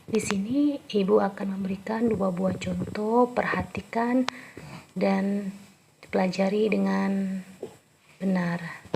Di sini Ibu akan memberikan 2 buah contoh, perhatikan dan pelajari dengan benar.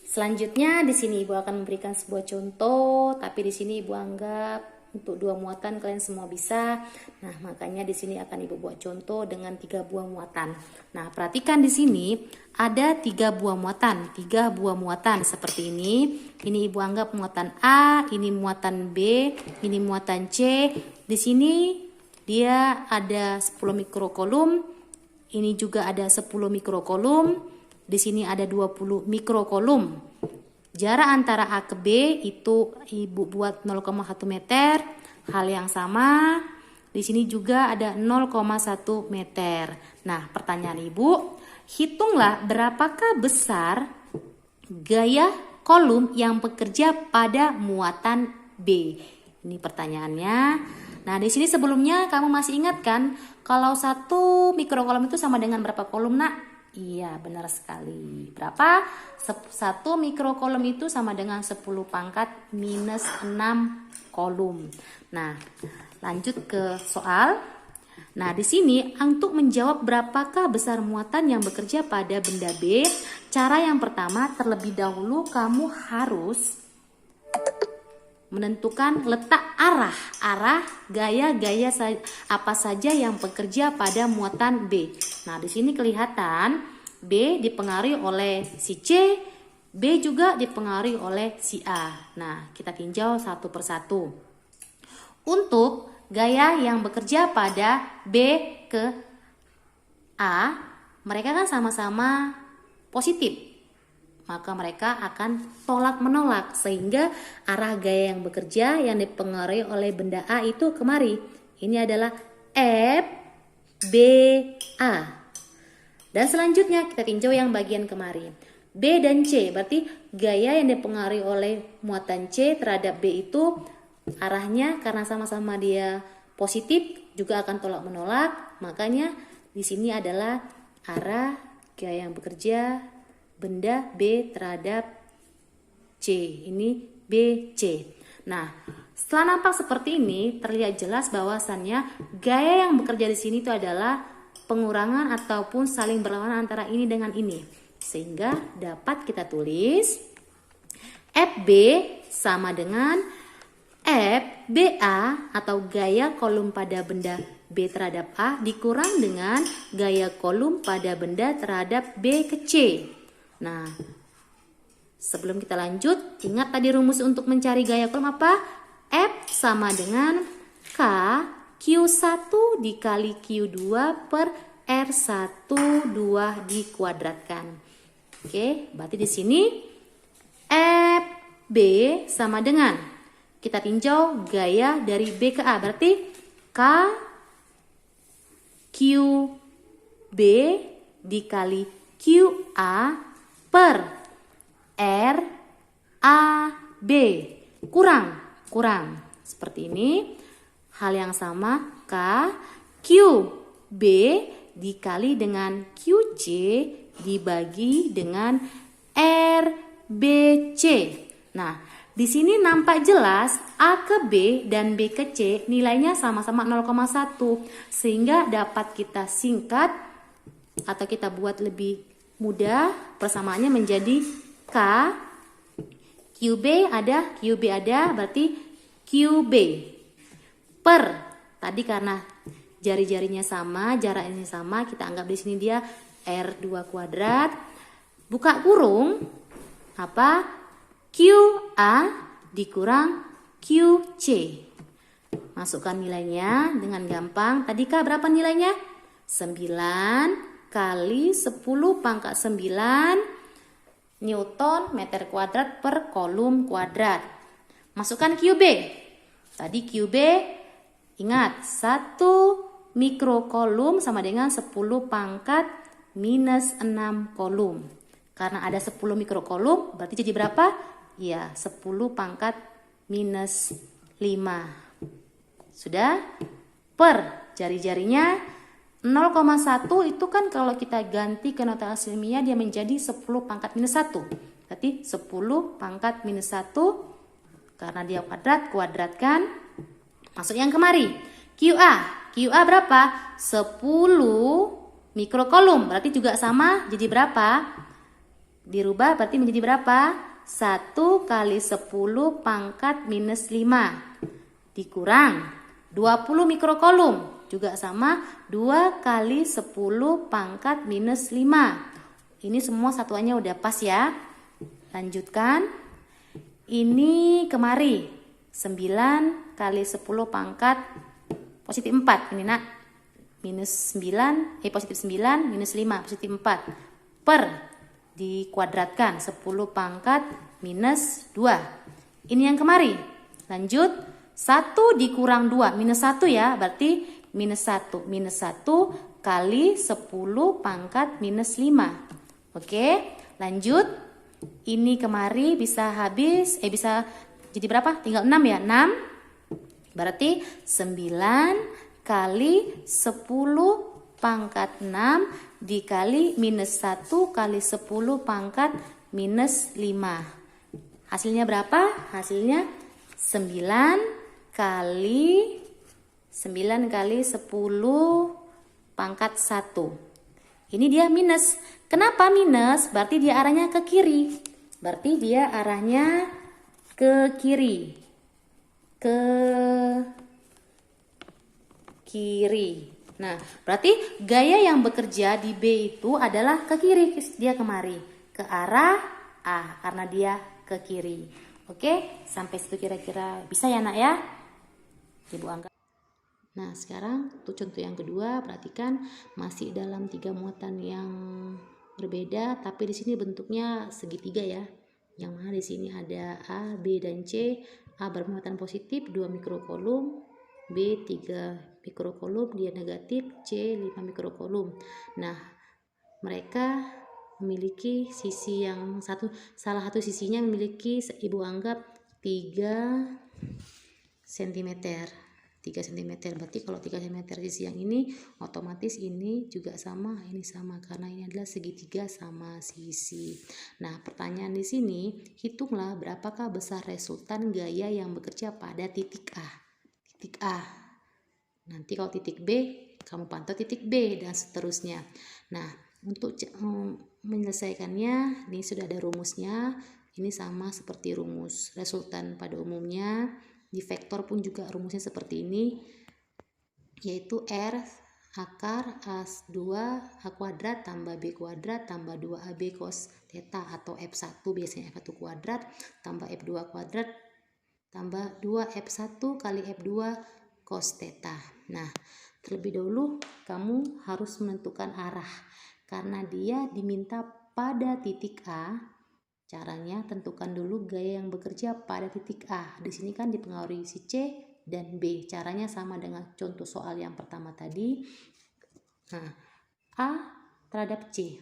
Selanjutnya di sini Ibu akan memberikan sebuah contoh, tapi di sini Ibu anggap untuk 2 muatan kalian semua bisa. Nah, makanya di sini akan Ibu buat contoh dengan 3 buah muatan. Nah, perhatikan di sini ada 3 buah muatan, 3 buah muatan seperti ini. Ini Ibu anggap muatan A, ini muatan B, ini muatan C. Di sini dia ada 10 mikrokolum, ini juga ada 10 mikrokolum. Di sini ada 20 mikrokolum. Jarak antara A ke B itu Ibu buat 0,1 meter. Hal yang sama, di sini juga ada 0,1 meter. Nah, pertanyaan Ibu, hitunglah berapakah besar gaya kolom yang bekerja pada muatan B. Ini pertanyaannya. Nah, di sini sebelumnya kamu masih ingat kan kalau 1 mikrokolom itu sama dengan berapa kolom, Nak? Iya, benar sekali. Berapa? 1 mikrokolom itu sama dengan 10 pangkat minus 6 kolom. Nah, lanjut ke soal. Nah, di sini untuk menjawab berapakah besar muatan yang bekerja pada benda B, cara yang pertama terlebih dahulu kamu harus menentukan letak arah gaya-gaya apa saja yang bekerja pada muatan B. Nah, di sini kelihatan B dipengaruhi oleh si C, B juga dipengaruhi oleh si A. Nah, kita tinjau satu persatu. Untuk gaya yang bekerja pada B ke A, mereka kan sama-sama positif. Maka mereka akan tolak-menolak sehingga arah gaya yang bekerja yang dipengaruhi oleh benda A itu kemari. Ini adalah F, B, A. Dan selanjutnya kita tinjau yang bagian kemari. B dan C, berarti gaya yang dipengaruhi oleh muatan C terhadap B itu arahnya karena sama-sama dia positif juga akan tolak-menolak. Makanya di sini adalah arah gaya yang bekerja benda B terhadap C. Ini BC. Nah, setelah nampak seperti ini, terlihat jelas bahwasannya gaya yang bekerja di sini itu adalah pengurangan ataupun saling berlawanan antara ini dengan ini. Sehingga dapat kita tulis FB sama dengan FBA atau gaya kolom pada benda B terhadap A dikurang dengan gaya kolom pada benda terhadap B ke C. Nah, sebelum kita lanjut, ingat tadi rumus untuk mencari gaya kolom apa? F sama dengan K Q1 dikali Q2 per R1 2 dikuadratkan. Oke, berarti di sini FB sama dengan, kita tinjau gaya dari B ke A, berarti K QB dikali QA per R A B kurang seperti ini. Hal yang sama K Q B dikali dengan QC dibagi dengan R B C. Nah, di sini nampak jelas A ke B dan B ke C nilainya sama-sama 0,1 sehingga dapat kita singkat atau kita buat lebih mudah, persamaannya menjadi K QB ada berarti QB per, tadi karena jari-jarinya sama, jaraknya sama, kita anggap di sini dia R2 kuadrat, buka kurung apa? QA dikurang QC. Masukkan nilainya dengan gampang. Tadi K berapa nilainya? 9 kali 10 pangkat 9 Newton meter kuadrat per kolom kuadrat. Masukkan QB. Tadi QB, ingat 1 mikrokolom sama dengan 10 pangkat minus 6 kolom. Karena ada 10 mikrokolom, berarti jadi berapa? Ya, 10 pangkat minus 5. Sudah? Per jari-jarinya 0,1 itu kan kalau kita ganti ke notasi ilmiah dia menjadi 10 pangkat minus 1. Berarti 10 pangkat minus 1 Karena dia kuadrat, kuadratkan. Masuk yang kemari. QA berapa? 10 mikrokolum. Berarti juga sama, jadi berapa? Dirubah berarti menjadi berapa? 1 kali 10 pangkat minus 5. Dikurang 20 mikrokolum. Juga sama, 2 kali 10 pangkat minus 5. Ini semua satuannya udah pas ya. Lanjutkan. Ini kemari. 9 kali 10 pangkat positif 4. Ini nak. Minus 9, positif 9, minus 5, positif 4. Per dikuadratkan 10 pangkat minus 2. Ini yang kemari. Lanjut. 1 dikurang 2, minus 1 ya. Berarti minus 1. Minus 1 kali 10 pangkat minus 5. Oke, lanjut. Ini kemari bisa habis, bisa jadi berapa? Tinggal 6 ya, 6. Berarti 9 kali 10 pangkat 6 dikali minus 1 kali 10 pangkat minus 5. Hasilnya berapa? Hasilnya 9 kali 10 pangkat 1. Ini dia minus. Kenapa minus? Berarti dia arahnya ke kiri. Berarti dia arahnya ke kiri. Ke kiri. Nah, berarti gaya yang bekerja di B itu adalah ke kiri. Dia kemari. Ke arah A. Karena dia ke kiri. Oke, sampai situ kira-kira bisa ya nak ya? Ibu anggap. Nah, sekarang untuk contoh yang kedua, perhatikan masih dalam 3 muatan yang berbeda, tapi di sini bentuknya segitiga ya. Yang mana di sini ada A, B, dan C. A bermuatan positif 2 mikrokolum, B 3 mikrokolum, dia negatif, C 5 mikrokolum. Nah, mereka memiliki sisi yang salah satu sisinya memiliki ibu anggap 3 cm. 3 cm. Berarti kalau 3 cm sisi yang ini, otomatis ini juga sama, ini sama karena ini adalah segitiga sama sisi. Nah, pertanyaan di sini, hitunglah berapakah besar resultan gaya yang bekerja pada titik A. Titik A. Nanti kalau titik B, kamu pantau titik B dan seterusnya. Nah, untuk menyelesaikannya, ini sudah ada rumusnya. Ini sama seperti rumus resultan pada umumnya. Di vektor pun juga rumusnya seperti ini, yaitu R akar A2 A kuadrat tambah B kuadrat tambah 2AB cos theta, atau F1 biasanya F1 kuadrat tambah F2 kuadrat tambah 2F1 kali F2 cos theta. Nah, terlebih dahulu kamu harus menentukan arah karena dia diminta pada titik A. Caranya tentukan dulu gaya yang bekerja pada titik A. Di sini kan dipengaruhi si C dan B. Caranya sama dengan contoh soal yang pertama tadi. Nah, A terhadap C.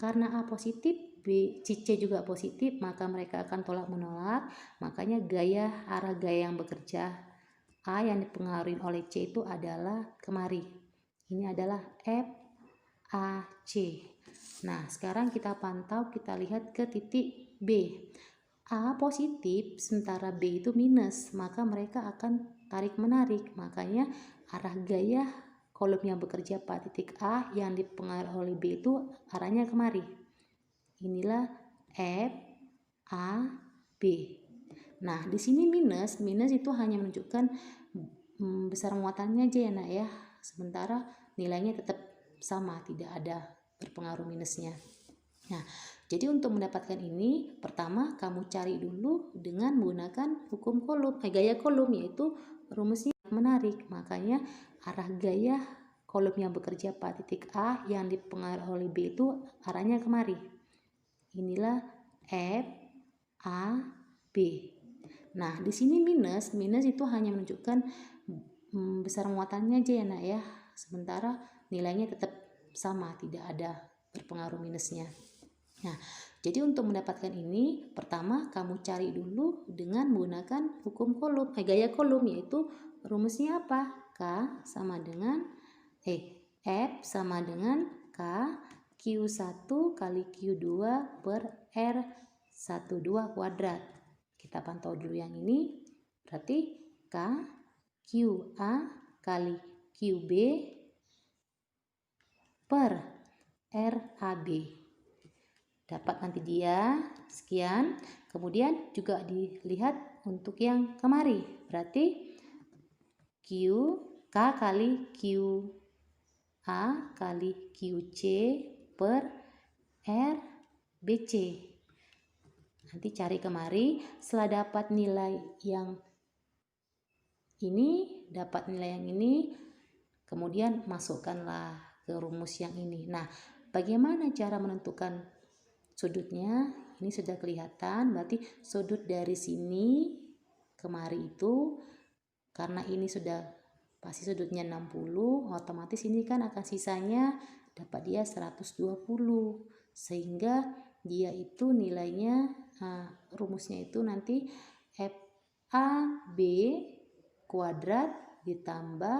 Karena A positif, C juga positif, maka mereka akan tolak menolak. Makanya arah gaya yang bekerja A yang dipengaruhi oleh C itu adalah kemari. Ini adalah F A C. Nah, sekarang kita pantau, kita lihat ke titik B. A positif, sementara B itu minus, maka mereka akan tarik-menarik. Makanya arah gaya kolom yang bekerja pada titik A yang dipengaruhi oleh B itu arahnya kemari. Inilah F, A, B. Nah, di sini minus itu hanya menunjukkan besar muatannya aja ya nak ya. Sementara nilainya tetap sama, tidak ada berpengaruh minusnya. Nah, jadi untuk mendapatkan ini, pertama kamu cari dulu dengan menggunakan hukum kolom, gaya kolom, yaitu rumusnya menarik. Makanya arah gaya kolom yang bekerja pada titik A yang dipengaruhi oleh B itu arahnya kemari. Inilah F, A, B. Nah, di sini minus itu hanya menunjukkan besar muatannya aja ya nak ya. Sementara nilainya tetap sama, tidak ada berpengaruh minusnya. Nah, jadi untuk mendapatkan ini, pertama kamu cari dulu dengan menggunakan hukum kolom, gaya kolom, yaitu rumusnya apa? K sama dengan F sama dengan K Q1 kali Q2 per R12 kuadrat. Kita Kita pantau dulu yang ini. Berarti K QA kali QB per RAB. Dapat nanti dia sekian. Kemudian juga dilihat untuk yang kemari. Berarti K kali QA kali QC per RBC. Nanti cari kemari. Setelah dapat nilai yang ini, dapat nilai yang ini, kemudian masukkanlah ke rumus yang ini. Nah, bagaimana cara menentukan sudutnya? Ini sudah kelihatan, berarti sudut dari sini kemari itu, karena ini sudah pasti sudutnya 60, otomatis ini kan akan sisanya dapat dia 120. Sehingga dia itu nilainya, rumusnya itu nanti FAB kuadrat ditambah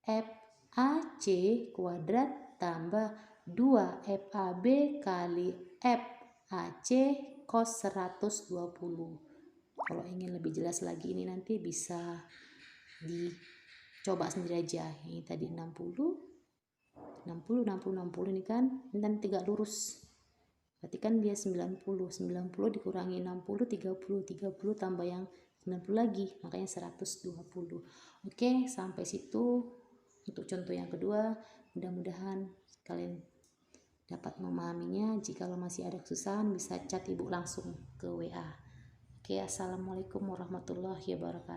FAC kuadrat tambah 2 FAB kali FAC cos 120. Kalau ingin lebih jelas lagi ini nanti bisa dicoba sendiri aja. Ini tadi 60 ini kan, ini nanti tegak lurus. Berarti kan dia 90 dikurangi 60, 30 tambah yang 90 lagi, makanya 120. Oke, sampai situ untuk contoh yang kedua. Mudah-mudahan kalian dapat memahaminya. Jika masih ada kesusahan bisa chat ibu langsung ke WA. Oke, assalamualaikum warahmatullahi wabarakatuh.